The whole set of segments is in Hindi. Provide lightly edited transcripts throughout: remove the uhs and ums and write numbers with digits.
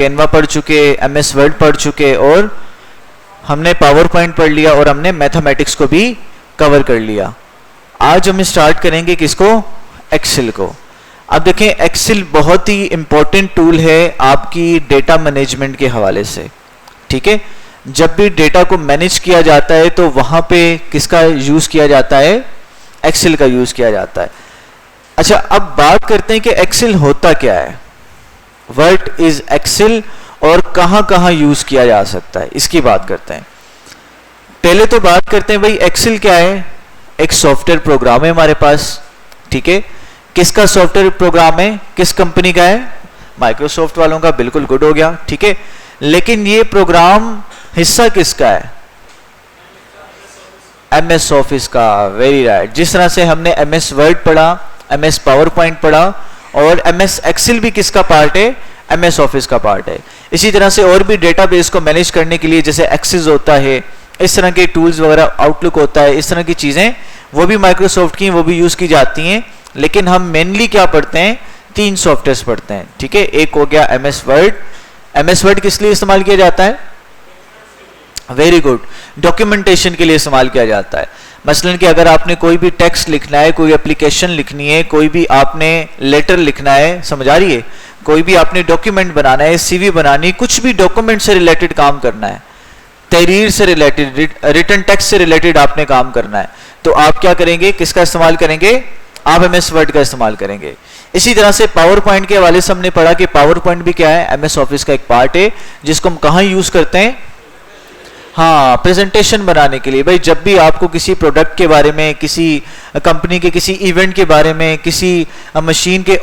कैनवा पढ़ चुके, एमएस वर्ड पढ़ चुके, और हमने पावर पॉइंट पढ़ लिया, और हमने मैथमेटिक्स को भी कवर कर लिया। आज हम स्टार्ट करेंगे किसको? एक्सेल को। अब देखें, एक्सेल बहुत ही इंपॉर्टेंट टूल है आपकी डेटा मैनेजमेंट के हवाले से। ठीक है, जब भी डेटा को मैनेज किया जाता है तो वहां पे किसका यूज किया जाता है? एक्सेल का यूज किया जाता है। अच्छा, अब बात करते हैं कि एक्सेल होता क्या है, व्हाट इज एक्सेल, और कहां कहां यूज किया जा सकता है, इसकी बात करते हैं। पहले तो बात करते हैं भाई एक्सेल क्या है। एक सॉफ्टवेयर प्रोग्राम है हमारे पास। ठीक है, किसका सॉफ्टवेयर प्रोग्राम है? किस कंपनी का है? माइक्रोसॉफ्ट वालों का। बिल्कुल गुड हो गया। ठीक है, लेकिन ये प्रोग्राम हिस्सा किसका है? एमएस ऑफिस का। Very right. जिस तरह से हमने एमएस वर्ड पढ़ा, एमएस पावर पॉइंट पढ़ा, और एमएस एक्सेल भी किसका पार्ट है? एमएस ऑफिस का पार्ट है। इसी तरह से और भी डेटाबेस को मैनेज करने के लिए जैसे एक्सेस होता है, इस तरह के टूल्स वगैरह, आउटलुक होता है, इस तरह की चीजें वो भी माइक्रोसॉफ्ट की, वो भी यूज की जाती हैं। लेकिन हम मेनली क्या पढ़ते हैं? 3 सॉफ्टवेयर पढ़ते हैं। ठीक है, एक हो गया एमएस वर्ड। एमएस वर्ड किस लिए इस्तेमाल किया जाता है? वेरी गुड, डॉक्यूमेंटेशन के लिए इस्तेमाल किया जाता है। मसलन कि अगर आपने कोई भी टेक्स्ट लिखना है, कोई एप्लीकेशन लिखनी है, कोई भी आपने लेटर लिखना है, समझ आ रही है, कोई भी आपने डॉक्यूमेंट बनाना है, सीवी बनानी, कुछ भी डॉक्यूमेंट से रिलेटेड काम करना है, तहरीर से रिलेटेड, रिटन टेक्स्ट से रिलेटेड आपने काम करना है, तो आप क्या करेंगे? किसका इस्तेमाल करेंगे? आप एमएस वर्ड का इस्तेमाल करेंगे। इसी तरह से पावर पॉइंट के हवाले से हमने पढ़ा कि पावर पॉइंट भी क्या है? एमएस ऑफिस का एक पार्ट है, जिसको हम कहाँ यूज करते हैं? हाँ, प्रेजेंटेशन बनाने के लिए। भाई जब भी आपको किसी प्रोडक्ट के बारे में, किसी कंपनी के किसी इवेंट के बारे में, किसी मशीन के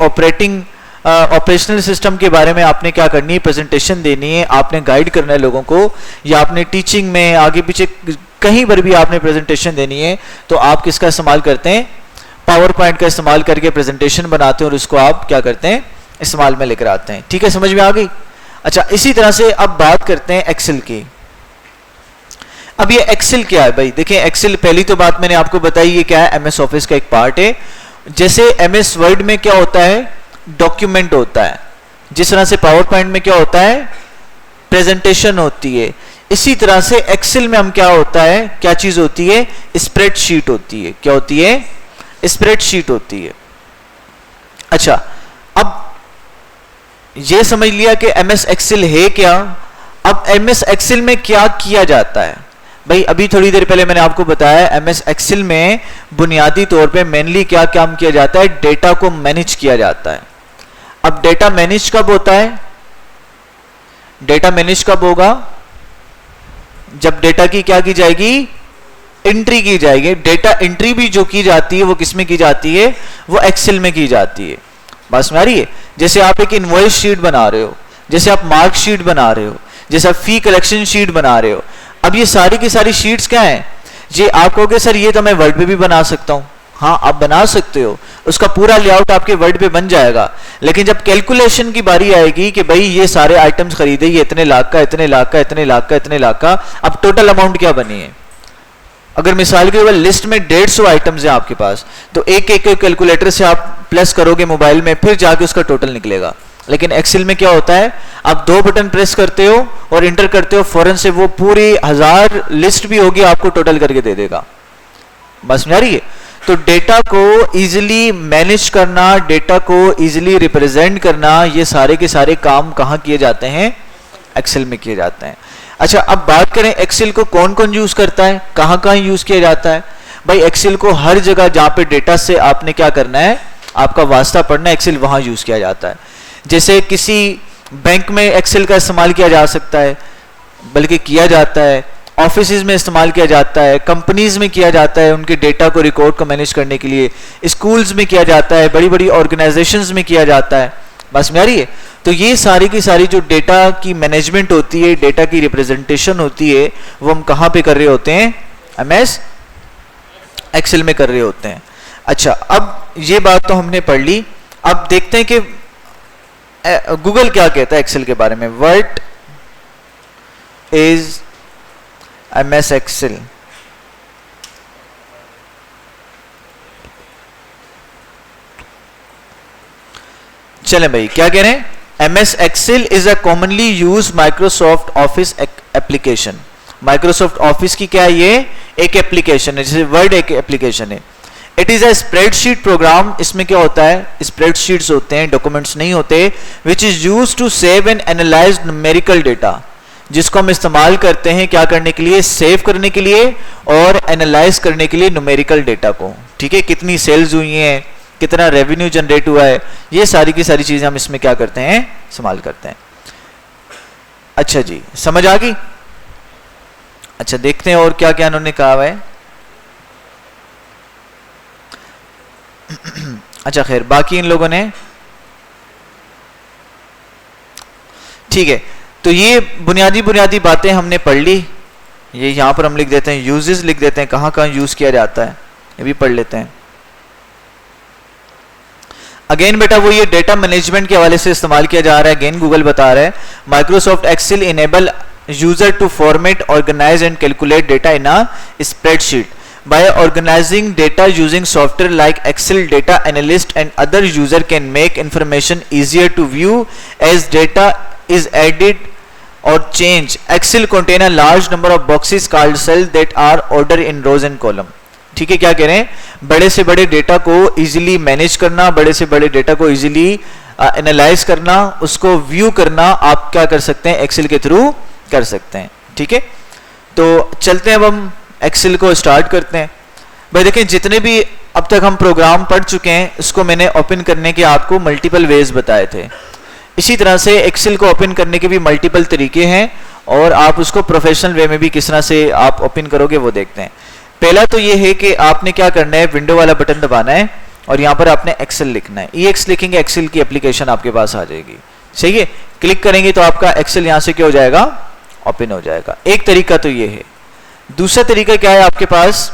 ऑपरेशनल सिस्टम के बारे में आपने क्या करनी है? प्रेजेंटेशन देनी है, आपने गाइड करना है लोगों को, या आपने टीचिंग में आगे पीछे कहीं पर भी आपने प्रेजेंटेशन देनी है, तो आप किसका इस्तेमाल करते हैं? पावर पॉइंट का इस्तेमाल करके प्रेजेंटेशन बनाते हैं, और उसको आप क्या करते हैं? इस्तेमाल में लेकर आते हैं। ठीक है, समझ में आ गई? अच्छा, इसी तरह से अब बात करते हैं एक्सेल की। अब ये एक्सेल क्या है भाई? देखिए, एक्सेल पहली तो बात मैंने आपको बताई, ये क्या है? एमएस ऑफिस का एक पार्ट है। जैसे एमएस वर्ड में क्या होता है? डॉक्यूमेंट होता है। जिस तरह से पावर पॉइंट में क्या होता है? प्रेजेंटेशन होती है। इसी तरह से एक्सेल में हम क्या होता है? क्या चीज होती है? स्प्रेडशीट होती है। क्या होती है? स्प्रेडशीट होती है। अच्छा, अब ये समझ लिया कि एमएस एक्सेल है क्या। अब एमएस एक्सेल में क्या किया जाता है भाई? अभी थोड़ी देर पहले मैंने आपको बताया, एमएस एक्सेल में बुनियादी तौर पे मेनली क्या काम किया जाता है? डेटा को मैनेज किया जाता है। अब डेटा मैनेज कब होता है? डेटा मैनेज कब होगा? जब डेटा की क्या की जाएगी? एंट्री की जाएगी। डेटा एंट्री भी जो की जाती है वो किस में की जाती है? वो एक्सेल में की जाती है। बस में आ रही है? जैसे आप एक इनवॉइस शीट बना रहे हो, जैसे आप मार्क शीट बना रहे हो, जैसे आप फी कलेक्शन शीट बना रहे हो। अब ये सारी की सारी शीट्स क्या हैं? जी आप कहोगे सर ये तो मैं वर्ड पे भी बना सकता हूं। हाँ, आप बना सकते हो, उसका पूरा लेआउट आपके वर्ड पे बन जाएगा। लेकिन जब कैलकुलेशन की बारी आएगी कि भाई ये सारे आइटम्स खरीदे, ये इतने लाख का, इतने लाख का, इतने लाख का, इतने लाख का, अब टोटल अमाउंट क्या बनी है? अगर मिसाल के केवल लिस्ट में 150 आइटम्स है आपके पास, तो एक एक कैलकुलेटर से आप प्लस करोगे मोबाइल में, फिर जाके उसका टोटल निकलेगा। लेकिन एक्सेल में क्या होता है? आप 2 बटन प्रेस करते हो और इंटर करते हो, फौरन से वो पूरी 1000 लिस्ट भी होगी आपको टोटल करके दे देगा। बस में आ रही है? तो डेटा को इजीली मैनेज करना, डेटा को इजीली रिप्रेजेंट करना, ये सारे के सारे काम कहां किए जाते हैं? एक्सेल में किए जाते हैं। अच्छा, अब बात करें एक्सेल को कौन कौन यूज करता है, कहां कहां यूज किया जाता है? भाई एक्सेल को हर जगह जहां पे डेटा से आपने क्या करना है, आपका वास्ता पढ़ना है, एक्सेल वहां यूज किया जाता है। जैसे किसी बैंक में एक्सेल का इस्तेमाल किया जा सकता है, बल्कि किया जाता है, ऑफिसेज में इस्तेमाल किया जाता है, कंपनीज में किया जाता है उनके डेटा को, रिकॉर्ड को मैनेज करने के लिए, स्कूल्स में किया जाता है, बड़ी बड़ी ऑर्गेनाइजेशंस में किया जाता है। बस में आ रही है? तो ये सारी की सारी जो डेटा की मैनेजमेंट होती है, डेटा की रिप्रेजेंटेशन होती है, वो हम कहां पे कर रहे होते हैं? एमएस एक्सेल में कर रहे होते हैं। अच्छा, अब ये बात तो हमने पढ़ ली। अब देखते हैं कि गूगल क्या कहता है एक्सेल के बारे में। What is MS Excel? चलें भाई, क्या कह रहे हैं? MS Excel is a commonly used Microsoft Office application. Microsoft Office की क्या है, ये एक एप्लीकेशन है, जैसे वर्ड एक एप्लीकेशन है. It is a spreadsheet programme. इसमें क्या होता है, स्प्रेडशीट्स होते हैं, डॉक्यूमेंट्स नहीं होते. Which is use to save and analyse numerical data, जिसको हम इस्तेमाल करते हैं क्या करने के लिए, सेव करने के लिए और एनालाइज करने के लिए न्यूमेरिकल डेटा को. ठीक है, कितनी सेल्स हुई हैं, कितना रेवेन्यू जनरेट हुआ है, ये सारी की सारी चीजें हम इसमें क्या करते हैं, इस्तेमाल करते हैं. अच्छा जी, समझ आ गई. अच्छा, देखते हैं और क्या क्या उन्होंने कहा है. अच्छा खैर, बाकी इन लोगों ने ठीक है. तो ये बुनियादी बुनियादी बातें हमने पढ़ ली. ये यहां पर हम लिख देते हैं, यूजेस लिख देते हैं, कहां कहां यूज किया जाता है ये भी पढ़ लेते हैं. अगेन बेटा वो ये डेटा मैनेजमेंट के हवाले से इस्तेमाल किया जा रहा है. अगेन गूगल बता रहा है Microsoft Excel enable user to format, organise and calculate data in a spreadsheet. By organizing data using software like Excel, data analyst and other user can make information easier to view as data is added or changed. Excel contain a large number of boxes called cells that are ordered in rows and column. ठीक है, क्या कह रहे हैं, बड़े से बड़े डेटा को इजीली मैनेज करना, बड़े से बड़े डेटा को इजीली एनालाइज करना, उसको व्यू करना आप क्या कर सकते हैं, एक्सेल के थ्रू कर सकते हैं. ठीक है, तो चलते हैं अब हम एक्सेल को स्टार्ट करते हैं. भाई देखें, जितने भी अब तक हम प्रोग्राम पढ़ चुके हैं इसको मैंने ओपन करने के आपको मल्टीपल वेज बताए थे. इसी तरह से एक्सेल को ओपन करने के भी मल्टीपल तरीके हैं और आप उसको प्रोफेशनल वे में भी किस तरह से आप ओपन करोगे वो देखते हैं. पहला तो ये है कि आपने क्या करना है, विंडो वाला बटन दबाना है और यहाँ पर आपने एक्सेल लिखना है. EX लिखेंगे, एक्सेल की एप्लीकेशन आपके पास आ जाएगी. सही है, क्लिक करेंगे तो आपका एक्सेल यहाँ से क्या हो जाएगा, ओपन हो जाएगा. एक तरीका तो ये है. दूसरा तरीका क्या है आपके पास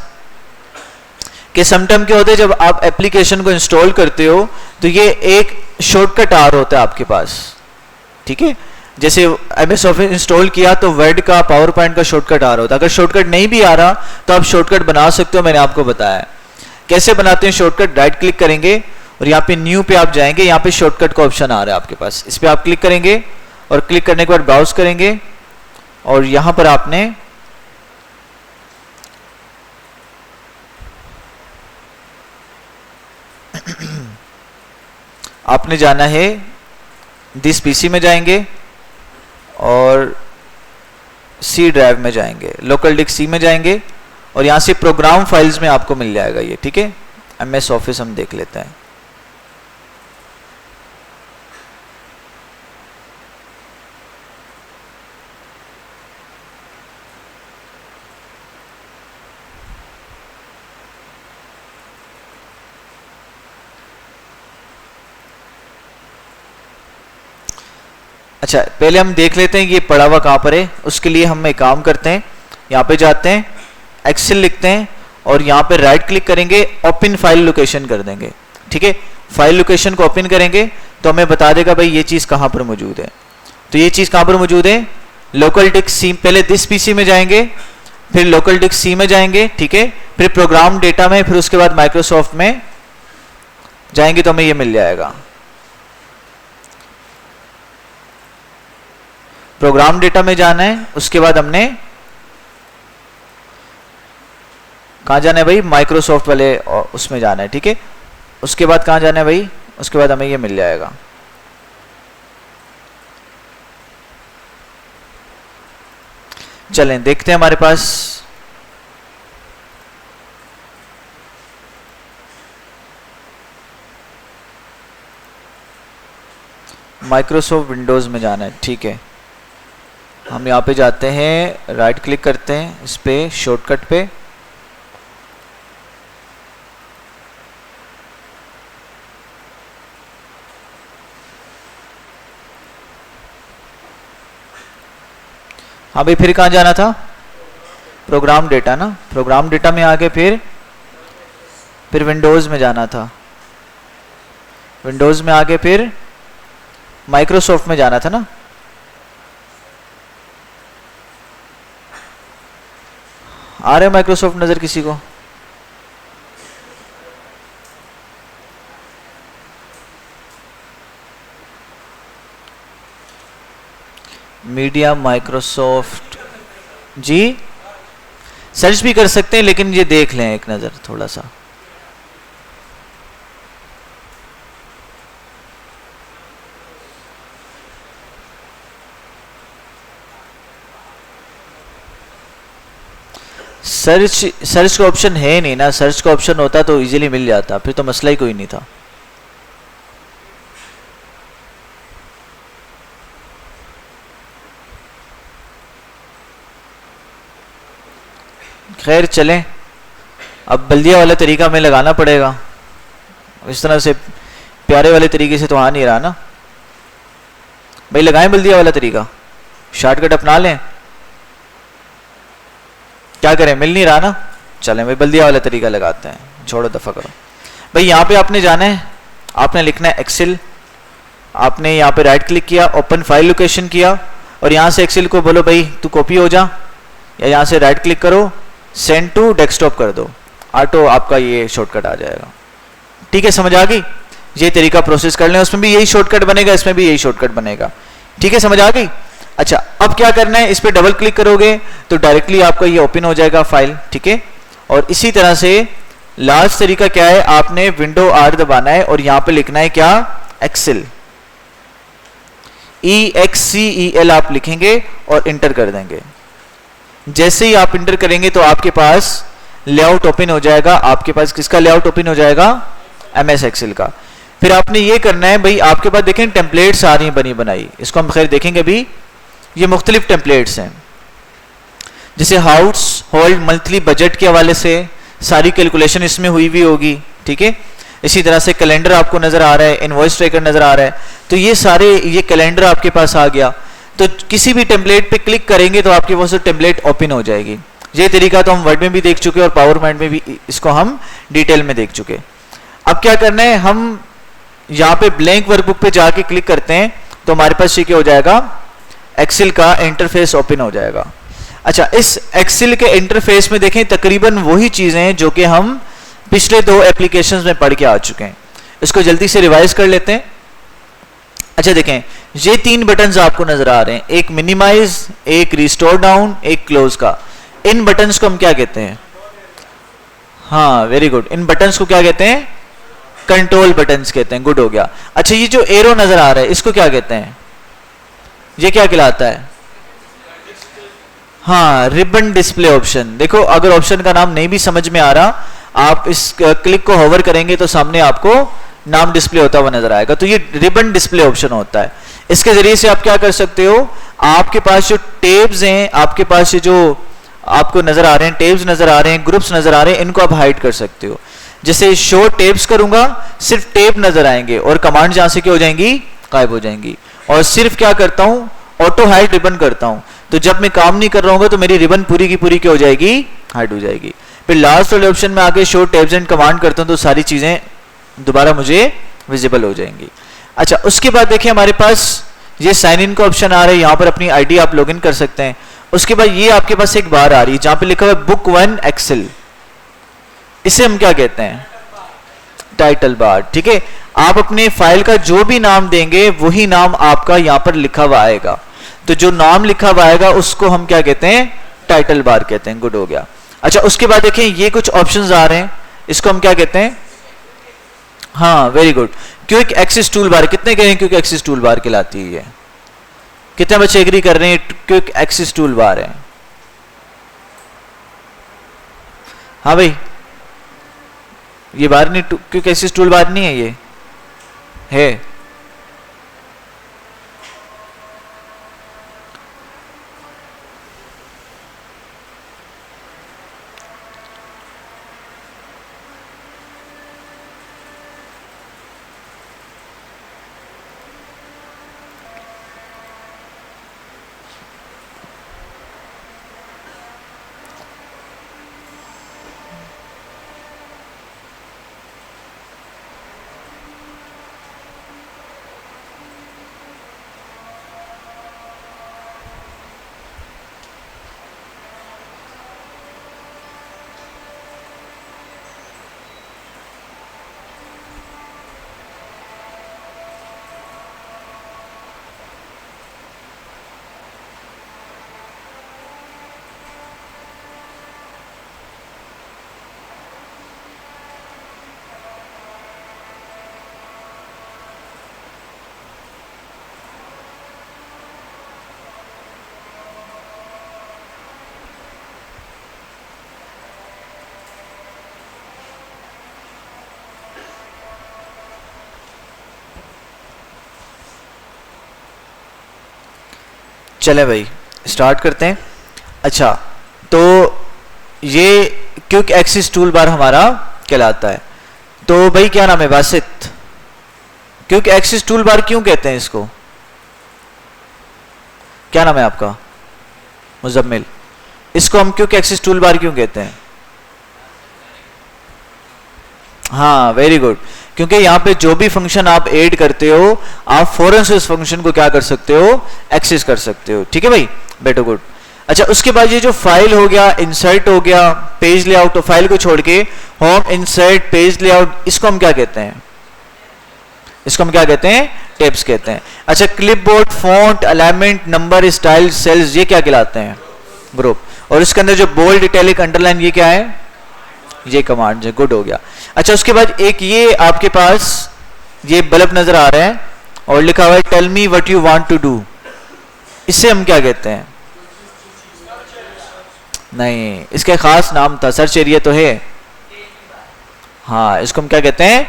कि समटाइम क्या होता है, जब आप एप्लीकेशन को इंस्टॉल करते हो तो ये एक शॉर्टकट आर होता है आपके पास. ठीक है, जैसे MS ऑफिस इंस्टॉल किया तो वर्ड का, पावर पॉइंट का शॉर्टकट आ रहा होता है. अगर शॉर्टकट नहीं भी आ रहा तो आप शॉर्टकट बना सकते हो. मैंने आपको बताया कैसे बनाते हैं शॉर्टकट. राइट क्लिक करेंगे और यहाँ पे न्यू पे आप जाएंगे, यहाँ पे शॉर्टकट का ऑप्शन आ रहा है आपके पास, इस पर आप क्लिक करेंगे और क्लिक करने के बाद ब्राउज करेंगे और यहाँ पर आपने आपने जाना है दिस पीसी में जाएंगे और सी ड्राइव में जाएंगे, लोकल डिस्क सी में जाएंगे और यहां से प्रोग्राम फाइल्स में आपको मिल जाएगा ये. ठीक है, MS ऑफिस हम देख लेते हैं. अच्छा, पहले हम देख लेते हैं ये पड़ा हुआ कहां पर है. उसके लिए हम एक काम करते हैं, यहाँ पे जाते हैं, एक्सेल लिखते हैं और यहाँ पे राइट क्लिक करेंगे, ओपन फाइल लोकेशन कर देंगे. ठीक है, फाइल लोकेशन को ओपन करेंगे तो हमें बता देगा भाई ये चीज कहां पर मौजूद है. तो ये चीज कहां पर मौजूद है, लोकल डिस्क सी. पहले दिस पीसी में जाएंगे, फिर लोकल डिस्क सी में जाएंगे. ठीक है, फिर प्रोग्राम डेटा में, फिर उसके बाद माइक्रोसॉफ्ट में जाएंगे तो हमें ये मिल जाएगा. प्रोग्राम डेटा में जाना है, उसके बाद हमने कहां जाना है भाई, माइक्रोसॉफ्ट वाले उसमें जाना है. ठीक है, उसके बाद कहां जाना है भाई, उसके बाद हमें ये मिल जाएगा. चलें देखते हैं हमारे पास माइक्रोसॉफ्ट विंडोज में जाना है. ठीक है, हम यहाँ पे जाते हैं, राइट क्लिक करते हैं इस पे शॉर्टकट पे, हाँ भाई फिर कहाँ जाना था, प्रोग्राम डेटा ना, प्रोग्राम डेटा में आके फिर विंडोज में जाना था, विंडोज में आके फिर माइक्रोसॉफ्ट में जाना था ना. आ रहे माइक्रोसॉफ्ट नजर किसी को, मीडिया माइक्रोसॉफ्ट जी, सर्च भी कर सकते हैं, लेकिन ये देख लें एक नज़र थोड़ा सा। सर्च का ऑप्शन है नहीं ना, सर्च का ऑप्शन होता तो इजीली मिल जाता, फिर तो मसला ही कोई नहीं था। खैर चलें, अब बल्दिया वाला तरीका हमें लगाना पड़ेगा, इस तरह से प्यारे वाले तरीके से तो आ नहीं रहा ना भाई। लगाएं बल्दिया वाला तरीका, शॉर्टकट अपना लें, क्या करें, मिल नहीं रहा ना। चलें भाई बल्दिया वाला तरीका लगाते हैं, छोड़ो दफा करो भाई। यहाँ पे आपने जाना है, आपने लिखना है एक्सेल, आपने यहाँ पे राइट क्लिक किया, ओपन फाइल लोकेशन किया, और यहाँ से एक्सेल को बोलो भाई तू कॉपी हो जा, या यहाँ से राइट क्लिक करो, सेंड टू डेस्कटॉप कर दो, ऑटो आपका ये शॉर्टकट आ जाएगा। ठीक है, समझ आ गई। ये तरीका प्रोसेस कर लें, उसमें भी यही शॉर्टकट बनेगा, इसमें भी यही शॉर्टकट बनेगा। ठीक है, समझ आ गई। अच्छा, अब क्या करना है, इस पर डबल क्लिक करोगे तो डायरेक्टली आपका ये ओपन हो जाएगा फाइल। ठीक है, और इसी तरह से लास्ट तरीका क्या है, आपने विंडो आर दबाना है और यहां पे लिखना है क्या, एक्सेल, EXCEL आप लिखेंगे और इंटर कर देंगे। जैसे ही आप इंटर करेंगे तो आपके पास लेआउट ओपन हो जाएगा। आपके पास किसका लेआउट ओपन हो जाएगा, MS एक्सेल का। फिर आपने ये करना है भाई, आपके पास देखें टेम्पलेट्स आ रही हैं बनी बनाई, इसको हम खैर देखेंगे अभी। ये मुख्तलिफ टेम्पलेट्स हैं, जैसे हाउस होल्ड मंथली बजट के हवाले से सारी कैलकुलेशन इसमें हुई हुई होगी। ठीक है, इसी तरह से कैलेंडर आपको नजर आ रहा है, इनवॉइस ट्रैकर नजर आ रहा है, तो ये सारे, ये कैलेंडर आपके पास आ गया। तो किसी भी टेम्पलेट पे क्लिक करेंगे तो आपके पास टेम्पलेट ओपन हो जाएगी। ये तरीका तो हम वर्ड में भी देख चुके और पावर पॉइंट में भी इसको हम डिटेल में देख चुके। अब क्या करना है, हम यहाँ पे ब्लैंक वर्कबुक पे जाके क्लिक करते हैं तो हमारे पास ये क्या हो जाएगा, एक्सेल का इंटरफेस ओपन हो जाएगा। अच्छा, इस एक्सेल के इंटरफेस में देखें तकरीबन वही चीजें हैं जो कि हम पिछले 2 एप्लीकेशंस में पढ़ के आ चुके हैं। इसको जल्दी से रिवाइज कर लेते हैं। अच्छा देखें, ये 3 बटन्स आपको नजर आ रहे हैं, एक मिनिमाइज, एक रिस्टोर डाउन, एक क्लोज का। इन बटन्स को हम क्या कहते हैं, हाँ वेरी गुड, इन बटन्स को क्या कहते हैं, कंट्रोल बटन्स कहते हैं। गुड हो गया। अच्छा, ये जो एरो नजर आ रहा है इसको क्या कहते हैं, ये क्या कहलाता है, हाँ रिबन डिस्प्ले ऑप्शन। देखो, अगर ऑप्शन का नाम नहीं भी समझ में आ रहा, आप इस क्लिक को होवर करेंगे तो सामने आपको नाम डिस्प्ले होता हुआ नजर आएगा, तो ये रिबन डिस्प्ले ऑप्शन होता है। इसके जरिए से आप क्या कर सकते हो, आपके पास जो टेब्स हैं, आपके पास ये जो आपको नजर आ रहे हैं, टेब्स नजर आ रहे हैं, ग्रुप्स नजर आ रहे हैं, इनको आप हाइड कर सकते हो। जैसे शो टेब्स करूंगा, सिर्फ टेब नजर आएंगे और कमांड जहां से क्या हो जाएंगी, गायब हो जाएंगी। और सिर्फ क्या करता हूं, ऑटो हाइड रिबन करता हूं, तो जब मैं काम नहीं कर रहा हूँ तो मेरी रिबन पूरी की पूरी क्या हो जाएगी, हाइड हो जाएगी। फिर लास्ट वाले ऑप्शन में आके शो टेब्स एंड कमांड करता हूं तो सारी चीजें दोबारा मुझे विजिबल हो जाएंगी। अच्छा, उसके बाद देखिए हमारे पास ये साइन इन का ऑप्शन आ रहा है, यहाँ पर अपनी आईडी आप लॉगिन कर सकते हैं। उसके बाद ये आपके पास एक बार आ रही है जहां पे लिखा हुआ है बुक 1 एक्सेल, इसे हम क्या कहते हैं, टाइटल बार। ठीक है, आप अपने फाइल का जो भी नाम देंगे वही नाम आपका यहाँ पर लिखा हुआ आएगा, तो जो नाम लिखा हुआ आएगा उसको हम क्या कहते हैं, टाइटल बार कहते हैं। गुड हो गया। अच्छा, उसके बाद देखें ये कुछ ऑप्शंस आ रहे हैं, इसको हम क्या कहते हैं, हाँ very good, quick access tool bar. कितने कहें क्विक एक्सेस टूल बार कहलाती है, कितने बच्चे एग्री कर रहे हैं क्विक एक्सेस टूल बार है, हाँ भाई, ये बार नहीं, क्विक एक्सेस टूल बार नहीं है, ये है। चले भाई स्टार्ट करते हैं। अच्छा तो ये क्विक एक्सिस टूल बार हमारा कहलाता है। तो भाई क्या नाम है Basit, quick axis tool bar क्यों कहते हैं इसको, क्या नाम है आपका मुजम्मिल, इसको हम क्विक एक्सिस टूल बार क्यों कहते हैं? हाँ वेरी गुड, क्योंकि यहाँ पे जो भी फंक्शन आप ऐड करते हो आप फौरन से उस फंक्शन को क्या कर सकते हो, एक्सेस कर सकते हो। ठीक है भाई, बेटो गुड। अच्छा उसके बाद ये जो फाइल हो गया, इंसर्ट हो गया, पेज लेआउट, तो फाइल को छोड़ के होम, इंसर्ट, पेज लेआउट, इसको हम क्या कहते हैं, इसको हम क्या कहते हैं, टेब्स कहते हैं। अच्छा clipboard, font, alignment, number, style, cells, ये क्या कहलाते हैं, ग्रुप। और इसके अंदर जो बोल्ड, इटैलिक, अंडरलाइन, ये क्या है, ये कमांड है। गुड हो गया। अच्छा उसके बाद एक ये आपके पास ये बल्ब नजर आ रहा है और लिखा हुआ है tell me what you want to do, इससे हम क्या कहते हैं, नहीं इसका खास नाम था, सर्च एरिया तो है, हाँ इसको हम क्या कहते हैं,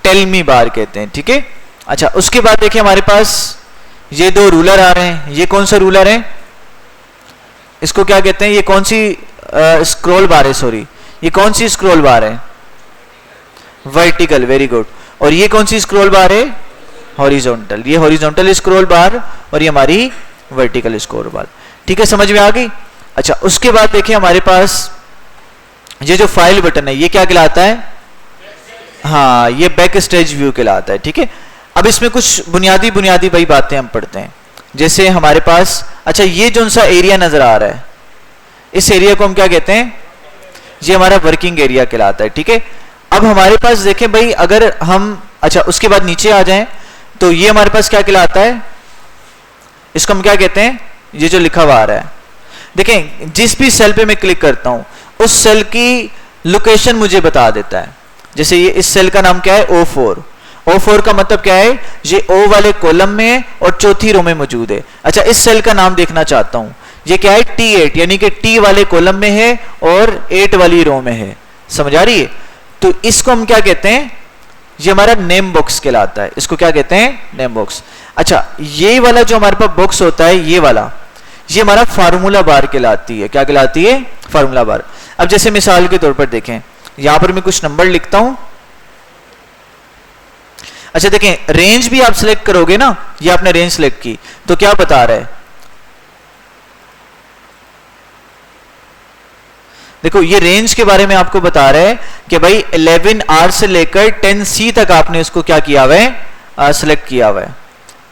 टेल मी बार कहते हैं। ठीक है। अच्छा उसके बाद देखिए हमारे पास ये दो रूलर आ रहे हैं, ये कौन सा रूलर है, इसको क्या कहते हैं, ये कौन सी स्क्रॉल बार है, सॉरी ये कौन सी स्क्रॉल बार है, वर्टिकल, वेरी गुड। और ये कौन सी स्क्रॉल बार है, हॉरिजॉन्टल, ये हॉरिजॉन्टल स्क्रॉल बार और ये हमारी वर्टिकल स्क्रॉल बार। ठीक है, समझ में आ गई। अच्छा उसके बाद देखिए हमारे पास ये जो फाइल बटन है ये क्या कहलाता है, हाँ ये बैक स्टेज व्यू कहलाता है। ठीक है। अब इसमें कुछ बुनियादी भाई बातें हम पढ़ते हैं। जैसे हमारे पास अच्छा ये जो सा एरिया नजर आ रहा है, इस एरिया को हम क्या कहते हैं, ये हमारा वर्किंग एरिया कहलाता है। ठीक है। अब हमारे पास देखें भाई अगर हम अच्छा उसके बाद नीचे आ जाएं तो ये हमारे पास क्या कहलाता है, इसको हम क्या कहते हैं, ये जो लिखा हुआ आ रहा है, देखें जिस भी सेल पे मैं क्लिक करता हूं उस सेल की लोकेशन मुझे बता देता है। जैसे ये इस सेल का नाम क्या है, O4, O4 का मतलब क्या है, ये O वाले कॉलम में और चौथी रो में मौजूद है। अच्छा इस सेल का नाम देखना चाहता हूं, ये क्या है, T8, यानी कि T वाले कॉलम में है और 8 वाली रो में है, समझ आ रही है। तो इसको हम क्या कहते हैं, ये हमारा नेम बॉक्स कहलाता है, इसको क्या कहते हैं, नेम बॉक्स। अच्छा ये वाला जो हमारे पास बॉक्स होता है ये वाला, ये हमारा फार्मूला बार कहलाती है, क्या कहलाती है, फार्मूला बार। अब जैसे मिसाल के तौर पर देखें, यहां पर मैं कुछ नंबर लिखता हूं। अच्छा देखें रेंज भी आप सिलेक्ट करोगे ना, ये आपने रेंज सिलेक्ट की तो क्या बता रहा है, देखो ये रेंज के बारे में आपको बता रहा है कि भाई 11R से लेकर 10C तक आपने इसको क्या किया हुआ है, सिलेक्ट किया हुआ है।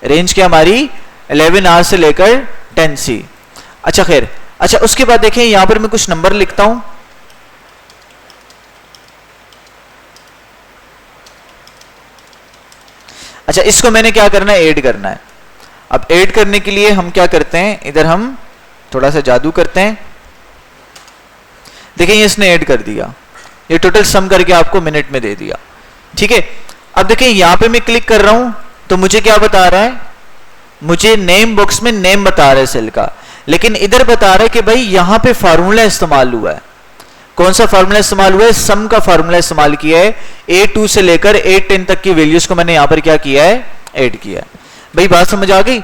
रेंज क्या हमारी 11R से लेकर 10C। अच्छा खैर, अच्छा उसके बाद देखें यहां पर मैं कुछ नंबर लिखता हूं। अच्छा इसको मैंने क्या करना है, ऐड करना है। अब ऐड करने के लिए हम क्या करते हैं, इधर हम थोड़ा सा जादू करते हैं। देखिए ये इसने ऐड कर दिया, ये टोटल सम करके आपको मिनट में दे दिया। ठीक है। अब देखिए यहां पे मैं क्लिक कर रहा हूं तो मुझे क्या बता रहा है, मुझे नेम बॉक्स में नेम बता रहा है सेल का, लेकिन इधर बता रहा है कि भाई यहां पे फार्मूला इस्तेमाल हुआ है। कौन सा फार्मूला इस्तेमाल हुआ है, सम का फार्मूला इस्तेमाल किया है। A2 से लेकर A10 तक की वैल्यूज को मैंने यहां पर क्या किया है, ऐड किया है। भाई बात समझ आ गई।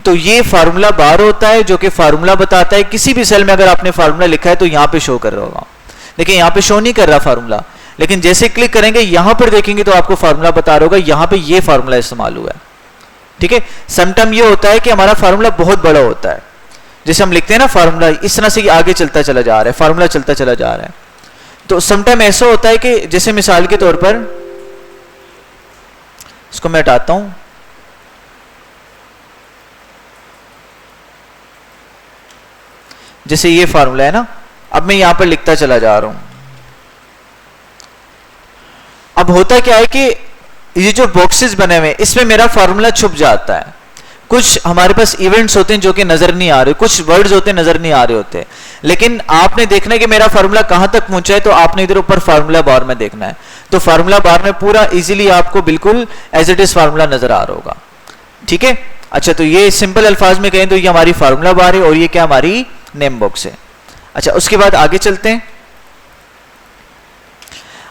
तो ये फार्मूला बार होता है जो कि फार्मूला बताता है, किसी भी सेल में अगर आपने फार्मूला लिखा है तो यहां पे शो कर रहा होगा। देखिए यहां पे शो नहीं कर रहा फार्मूला, लेकिन जैसे क्लिक करेंगे यहां पर देखेंगे तो आपको फार्मूला बता रहा होगा, यहां पे ये फार्मूला इस्तेमाल हुआ है। ठीक है। समटाइम ये होता है कि हमारा फार्मूला बहुत बड़ा होता है, जैसे हम लिखते हैं ना फार्मूला, इस तरह से आगे चलता चला जा रहा है, फार्मूला चलता चला जा रहा है। तो समटाइम ऐसा होता है कि जैसे मिसाल के तौर पर इसको मैं हटाता हूं, जैसे ये फार्मूला है ना, अब मैं यहां पर लिखता चला जा रहा हूं। अब होता क्या है कि ये जो बॉक्सेस बने हुए हैं इसमें मेरा फार्मूला छुप जाता है। कुछ हमारे पास इवेंट्स होते हैं जो कि नजर नहीं आ रहे, कुछ वर्ड्स होते हैं नजर नहीं आ रहे होते, लेकिन आपने देखना है कि मेरा फार्मूला कहां तक पहुंचा है, तो आपने इधर ऊपर फार्मूला बार में देखना है। तो फार्मूला बार में पूरा इजीली आपको बिल्कुल एज इट इज फार्मूला नजर आ रहा होगा। ठीक है। अच्छा तो ये सिंपल अल्फाज में कहें तो ये हमारी फार्मूला बार है और ये क्या हमारी नेम बॉक्स है। अच्छा उसके बाद आगे चलते हैं।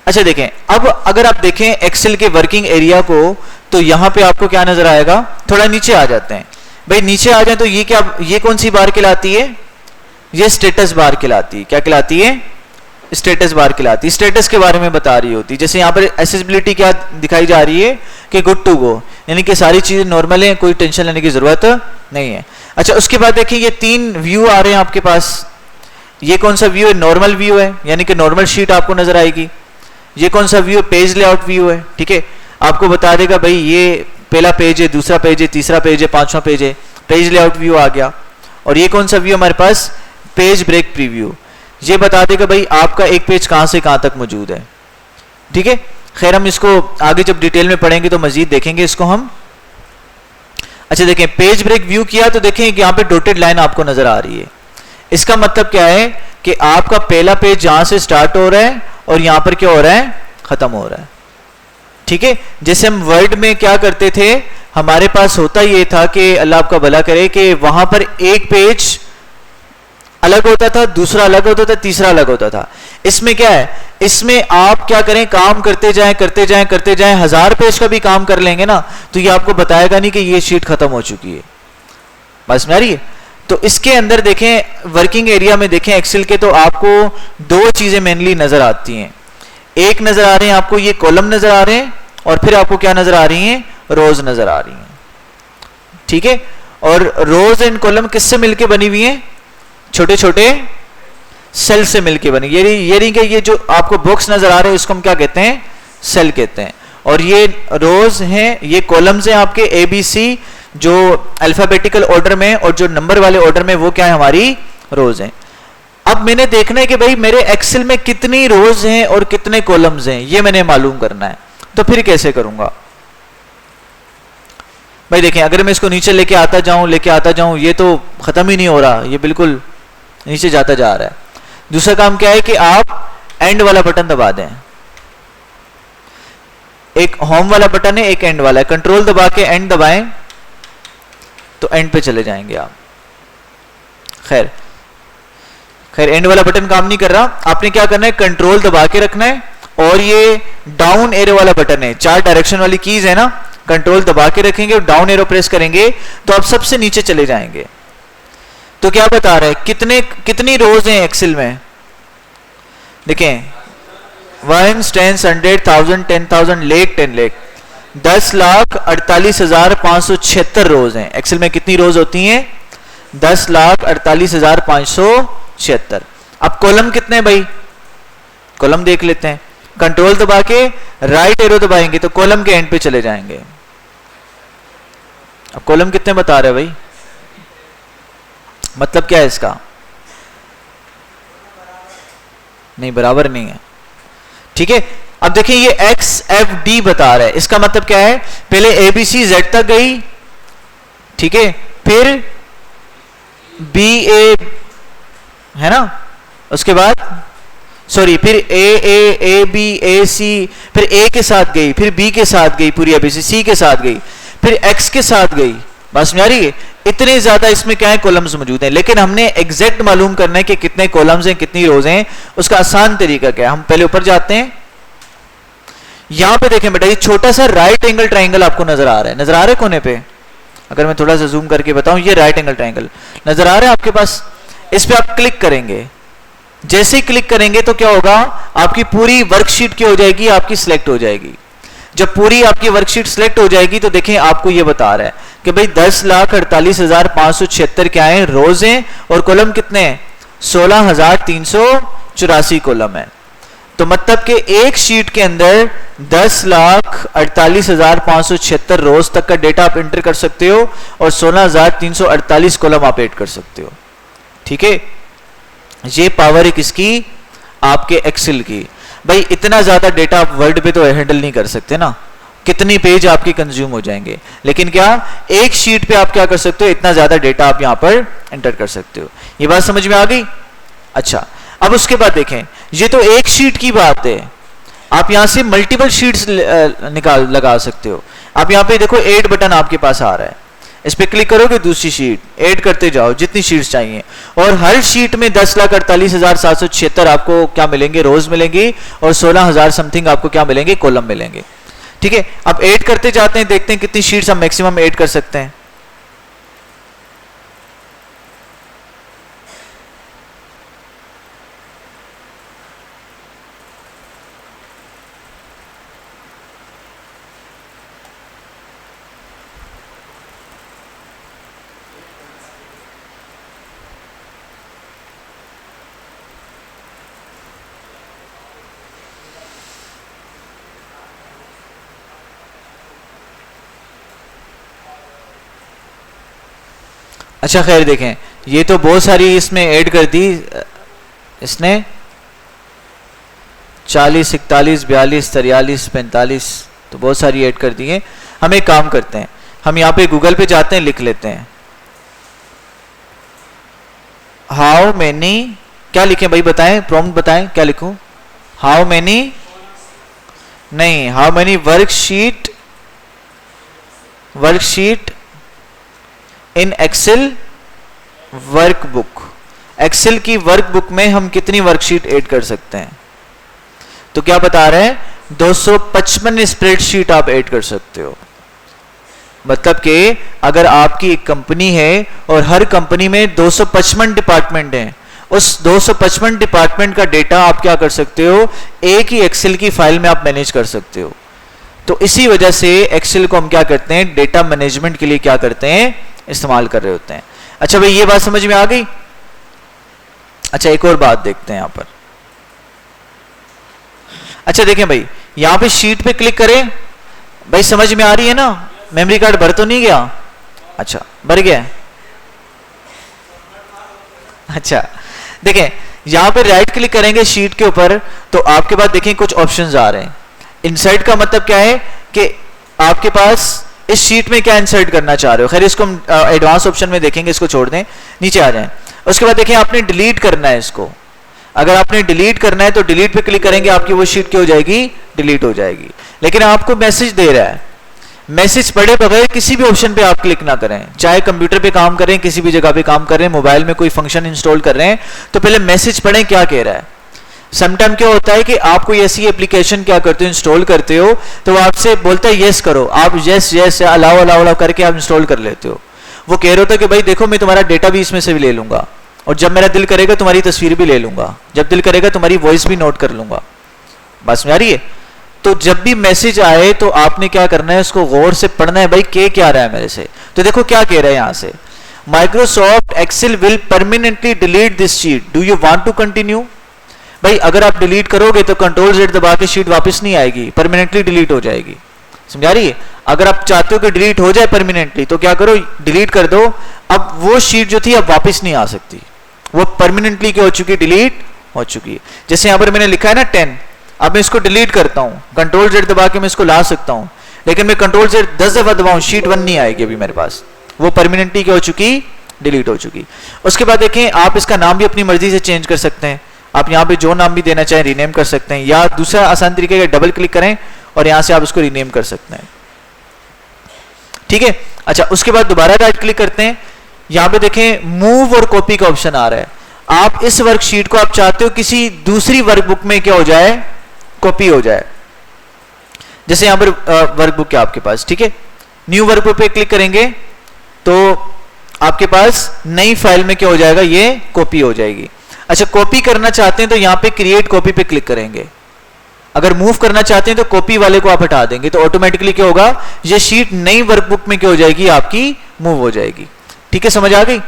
अच्छा देखें, अब अगर आप देखें एक्सेल के वर्किंग एरिया को तो यहां पे आपको क्या नजर आएगा, थोड़ा नीचे आ जाते हैं। भाई नीचे आ जाए तो ये क्या, ये कौन सी बार कहलाती है, ये स्टेटस बार कहलाती है। क्या कहलाती है, स्टेटस बार कहलाती है। स्टेटस के बारे में बता रही होती, जैसे यहाँ पर एक्सेसिबिलिटी क्या दिखाई जा रही है कि गुड टू गो, यानी कि सारी चीजें नॉर्मल है, कोई टेंशन लेने की जरूरत नहीं है। अच्छा, उसके बाद देखिए ये 3 व्यू आ रहे हैं आपके पास। ये कौन सा व्यू है, नॉर्मल व्यू है, यानी कि नॉर्मल शीट आपको नजर आएगी। ये कौन सा व्यू है, पेज लेआउट व्यू है। ठीक है, आपको बता देगा भाई ये पहला पेज है, दूसरा पेज है, तीसरा पेज है, 5वां पेज है, पेज लेआउट व्यू आ गया। और ये कौन सा व्यू हमारे पास, पेज ब्रेक प्रीव्यू, ये बता देगा भाई आपका एक पेज कहां से कहां तक मौजूद है। ठीक है, खैर हम इसको आगे जब डिटेल में पढ़ेंगे तो मजीद देखेंगे इसको हम। अच्छा देखें, पेज ब्रेक व्यू किया तो देखें यहां पे डॉटेड लाइन आपको नजर आ रही है। इसका मतलब क्या है कि आपका पहला पेज जहां से स्टार्ट हो रहा है और यहां पर क्या हो रहा है, खत्म हो रहा है। ठीक है, जैसे हम वर्ड में क्या करते थे, हमारे पास होता ये था कि अल्लाह आपका भला करे कि वहां पर एक पेज अलग होता था, दूसरा अलग होता था, तीसरा अलग होता था। इसमें क्या है, इसमें आप क्या करें, काम करते जाएं करते जाएं करते जाएं, 1000 पेज का भी काम कर लेंगे ना तो ये आपको बताएगा नहीं कि ये शीट खत्म हो चुकी है। बस में आ रही है। तो इसके अंदर देखें, वर्किंग एरिया में देखें एक्सेल के, तो आपको 2 चीजें मेनली नजर आती हैं। एक नजर आ रहे हैं आपको ये कॉलम नजर आ रहे हैं, और फिर आपको क्या नजर आ रही हैं, रोज नजर आ रही हैं। ठीक है, और रोज एंड कॉलम किससे मिलके बनी हुई हैं, छोटे छोटे सेल से मिलके बनी। ये नहीं कि ये जो आपको बॉक्स नजर आ रहे हैं इसको हम क्या कहते हैं, सेल कहते हैं। और ये रोज हैं, ये कॉलम्स हैं आपके ABC, जो अल्फाबेटिकल ऑर्डर में, और जो नंबर वाले ऑर्डर में वो क्या है, हमारी रोज हैं। अब मैंने देखना है कि भाई मेरे एक्सेल में कितनी रोज हैं और कितने कॉलम्स हैं, ये मैंने मालूम करना है। तो फिर कैसे करूंगा भाई, देखें अगर मैं इसको नीचे लेके आता जाऊं, ये तो खत्म ही नहीं हो रहा, ये बिल्कुल नीचे जाता जा रहा है। दूसरा काम क्या है कि आप एंड वाला बटन दबा दें। एक होम वाला बटन है, एक एंड वाला है। कंट्रोल दबा के एंड दबाएं तो एंड पे चले जाएंगे आप। खैर एंड वाला बटन काम नहीं कर रहा, आपने क्या करना है, कंट्रोल दबा के रखना है। और ये डाउन एरो वाला बटन है, 4 डायरेक्शन वाली कीज है ना, कंट्रोल दबा के रखेंगे और डाउन एरो प्रेस करेंगे तो आप सबसे नीचे चले जाएंगे। तो क्या बता रहा है, कितनी रोज हैं एक्सेल में, देखें 1 10 100 1000 10,000 लेख 10 लेख 10,48,576 रोज हैं। एक्सेल में कितनी रोज होती हैं, 10,48,576। अब कॉलम कितने हैं भाई, कॉलम देख लेते हैं। कंट्रोल दबा के राइट एरो दबाएंगे तो कॉलम के एंड पे चले जाएंगे। अब कॉलम कितने बता रहे हैं भाई, मतलब क्या है इसका, नहीं बराबर नहीं है। ठीक है, अब देखिए ये XFD बता रहा है, इसका मतलब क्या है, पहले ABC Z तक गई, ठीक है, फिर BA है ना, उसके बाद सॉरी फिर AB AC, फिर A के साथ गई, फिर B के साथ गई पूरी ABC, C के साथ गई, फिर X के साथ गई। बस में आ रही है, इतने ज्यादा इसमें क्या है, कॉलम्स मौजूद हैं। लेकिन हमने एग्जैक्ट मालूम करना है कि कितने कॉलम्स हैं, कितनी रोज हैं। उसका आसान तरीका क्या है, हम पहले ऊपर जाते हैं। यहां पे देखें बेटा, ये छोटा सा राइट एंगल ट्राइंगल आपको नजर आ रहा है, नजर आ रहा है कोने पे, अगर मैं थोड़ा सा जूम करके बताऊं, ये राइट एंगल ट्राइंगल नजर आ रहा है आपके पास। इस पे आप क्लिक करेंगे, जैसे ही क्लिक करेंगे तो क्या होगा, आपकी पूरी वर्कशीट क्या हो जाएगी, आपकी सिलेक्ट हो जाएगी। जब पूरी आपकी वर्कशीट सिलेक्ट हो जाएगी तो देखें आपको ये बता रहा है कि भाई 10,48,576 क्या है, रोज हैं, और कॉलम कितने हैं, 16,384 कॉलम है। तो मतलब कि एक शीट के अंदर 10,48,576 रोज तक का डेटा आप एंटर कर सकते हो और 16,348 कॉलम आप ऐड कर सकते हो। ठीक है, ये पावर है किसकी, आपके एक्सेल की। भाई इतना ज्यादा डेटा आप वर्ड पे तो हैंडल नहीं कर सकते ना, कितनी पेज आपके कंज्यूम हो जाएंगे। लेकिन क्या एक शीट पे आप क्या कर सकते हो, इतना ज्यादा डेटा आप यहां पर एंटर कर सकते हो। ये बात समझ में आ गई। अच्छा, अब उसके बाद देखें, ये तो एक शीट की बात है, आप यहां से मल्टीपल शीट्स लगा सकते हो। आप यहां पे देखो ऐड बटन आपके पास आ रहा है, इस पे क्लिक करोगे, दूसरी शीट ऐड करते जाओ जितनी शीट्स चाहिए, और हर शीट में 10,48,776 आपको क्या मिलेंगे, रोज मिलेंगी, और 16,000 समथिंग आपको क्या मिलेंगे, कॉलम मिलेंगे। ठीक है, अब ऐड करते जाते हैं, देखते हैं कितनी शीट्स हम मैक्सिमम ऐड कर सकते हैं। अच्छा खैर देखें, ये तो बहुत सारी इसमें ऐड कर दी इसने, 40, 41, 42, 43, 45, तो बहुत सारी ऐड कर दी है। हम एक काम करते हैं, हम यहाँ पे गूगल पे जाते हैं, लिख लेते हैं हाउ मैनी, क्या लिखें भाई बताएं, प्रॉम्प्ट बताएं क्या लिखूं, हाउ मैनी नहीं, how many worksheet in Excel workbook, Excel की वर्कबुक में हम कितनी वर्कशीट ऐड कर सकते हैं। तो क्या बता रहे हैं, 255 स्प्रेडशीट आप ऐड कर सकते हो। मतलब कि अगर आपकी एक कंपनी है और हर कंपनी में 255 डिपार्टमेंट हैं, उस 255 डिपार्टमेंट का डेटा आप क्या कर सकते हो, एक ही एक्सेल की फाइल में आप मैनेज कर सकते हो। तो इसी वजह से एक्सेल को हम क्या करते हैं, डेटा मैनेजमेंट के लिए क्या करते हैं, इस्तेमाल कर रहे होते हैं। अच्छा भाई ये बात समझ में आ गई। अच्छा एक और बात देखते हैं यहां पर। अच्छा देखें भाई, यहां पे शीट पे क्लिक करें, भाई समझ में आ रही है ना, मेमोरी कार्ड भर तो नहीं गया, अच्छा भर गया। अच्छा देखें, यहां पे राइट क्लिक करेंगे शीट के ऊपर, तो आपके पास देखें कुछ ऑप्शंस आ रहे हैं। इंसर्ट का मतलब क्या है कि आपके पास इस शीट में क्या इंसर्ट करना चाह रहे हो। खैर इसको हम एडवांस ऑप्शन में देखेंगे, इसको छोड़ दें, नीचे आ जाएं। उसके बाद देखें आपने डिलीट करना है इसको, अगर आपने डिलीट करना है तो डिलीट पे क्लिक करेंगे, आपकी वो शीट क्या हो जाएगी, डिलीट हो जाएगी। लेकिन आपको मैसेज दे रहा है, मैसेज पढ़े बगैर किसी भी ऑप्शन पे आप क्लिक ना करें, चाहे कंप्यूटर पे काम करें, किसी भी जगह पे काम कर रहे हैं, मोबाइल में कोई फंक्शन इंस्टॉल कर रहे हैं, तो पहले मैसेज पढ़ें क्या कह रहा है। समटाइम क्या होता है कि आप कोई ऐसी एप्लीकेशन क्या करते हो, इंस्टॉल करते हो, तो वो आपसे बोलता है यस करो, आप yes yes allow allow allow करके आप इंस्टॉल कर लेते हो। वो कह रहे होता है कि भाई देखो मैं तुम्हारा डेटा भी इसमें से भी ले लूंगा, और जब मेरा दिल करेगा तुम्हारी तस्वीर भी ले लूंगा, जब दिल करेगा तुम्हारी वॉइस भी नोट कर लूंगा। बात समझ आ रही है। तो जब भी मैसेज आए तो आपने क्या करना है, उसको गौर से पढ़ना है, भाई क्या रहा है मेरे से। तो देखो क्या कह रहा है यहां से, Microsoft Excel will permanently delete this sheet, do you want to continue. भाई अगर आप डिलीट करोगे तो कंट्रोल Z दबा के शीट वापस नहीं आएगी, परमानेंटली डिलीट हो जाएगी। समझा रही है। अगर आप चाहते हो कि डिलीट हो जाए परमानेंटली, तो क्या करो, डिलीट कर दो। अब वो शीट जो थी अब वापस नहीं आ सकती, वो परमानेंटली क्या हो चुकी है, डिलीट हो चुकी है। जैसे यहां पर मैंने लिखा है ना 10, अब मैं इसको डिलीट करता हूं, कंट्रोल Z दबा के मैं इसको ला सकता हूं, लेकिन मैं कंट्रोल Z 10 दफा दबाऊं, शीट 1 नहीं आएगी अभी मेरे पास, वो परमानेंटली क्या हो चुकी, डिलीट हो चुकी। उसके बाद देखें आप इसका नाम भी अपनी मर्जी से चेंज कर सकते हैं, आप यहां पे जो नाम भी देना चाहें रीनेम कर सकते हैं, या दूसरा आसान तरीका है डबल क्लिक करें और यहां से आप इसको रीनेम कर सकते हैं। ठीक है। अच्छा उसके बाद दोबारा राइट क्लिक करते हैं, यहां पे देखें मूव और कॉपी का ऑप्शन आ रहा है। आप इस वर्कशीट को आप चाहते हो किसी दूसरी वर्कबुक में क्या हो जाए, कॉपी हो जाए। जैसे यहां पर वर्कबुक है आपके पास, ठीक है, न्यू वर्कबुक पे क्लिक करेंगे तो आपके पास नई फाइल में क्या हो जाएगा, ये कॉपी हो जाएगी। अच्छा कॉपी करना चाहते हैं तो यहां पे क्रिएट कॉपी पे क्लिक करेंगे, अगर मूव करना चाहते हैं तो कॉपी वाले को आप हटा देंगे, तो ऑटोमेटिकली क्या होगा, ये शीट नई वर्कबुक में क्या हो जाएगी, आपकी मूव हो जाएगी। ठीक है, समझ आ गई।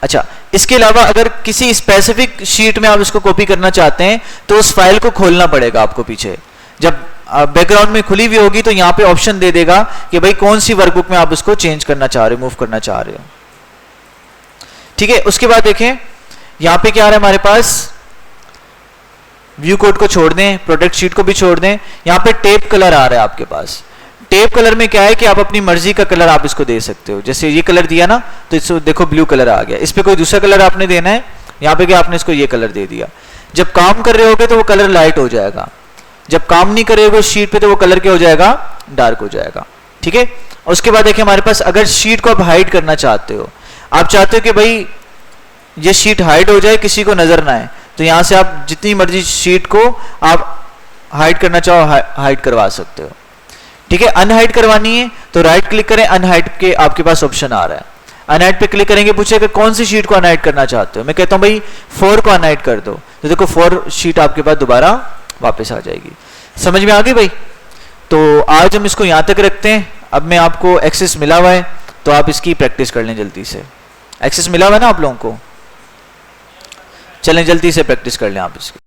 अच्छा इसके अलावा अगर किसी स्पेसिफिक शीट में आप इसको कॉपी करना चाहते हैं तो उस फाइल को खोलना पड़ेगा आपको पीछे, जब बैकग्राउंड में खुली हुई होगी तो यहां पे ऑप्शन दे देगा कि भाई कौन सी वर्कबुक में आप इसको चेंज करना चाह रहे हो, मूव करना चाह रहे हो। ठीक है। उसके बाद देखें यहां पे क्या आ रहा है हमारे पास, व्यू कोड को छोड़ दें, प्रोडक्ट शीट को भी छोड़ दें, यहां पे टेप कलर आ रहा है आपके पास। टेप कलर में क्या है कि आप अपनी मर्जी का कलर आप इसको दे सकते हो, जैसे ये कलर दिया ना तो इसको देखो ब्लू कलर आ गया, इस पे कोई दूसरा कलर आपने देना है, यहाँ पे क्या आपने इसको ये कलर दे दिया। जब काम कर रहे होगे तो वो कलर लाइट हो जाएगा, जब काम नहीं कर रहे होगे शीट पे तो वो कलर क्या हो जाएगा, डार्क हो जाएगा। ठीक है। उसके बाद देखिए हमारे पास अगर शीट को आप हाइड करना चाहते हो, आप चाहते हो कि भाई ये शीट हाइड हो जाए, किसी को नजर ना आए, तो यहां से आप जितनी मर्जी शीट को आप हाइड करना चाहो हाइड करवा सकते हो। ठीक है। अनहाइड करवानी है तो राइट क्लिक करें, अनहाइड के आपके पास ऑप्शन आ रहा है, अनहाइड पे क्लिक करेंगे, पूछेगा कौन सी शीट को अनहाइड करना चाहते हो, मैं कहता हूं भाई 4 को अनहाइड कर दो, तो देखो 4 शीट आपके पास दोबारा वापस आ जाएगी। समझ में आ गई भाई। तो आज हम इसको यहां तक रखते हैं, अब मैं आपको एक्सेस मिला हुआ है तो आप इसकी प्रैक्टिस कर लें जल्दी से। एक्सेस मिला हुआ है ना आप लोगों को, चलें जल्दी से प्रैक्टिस कर लें आप इसकी।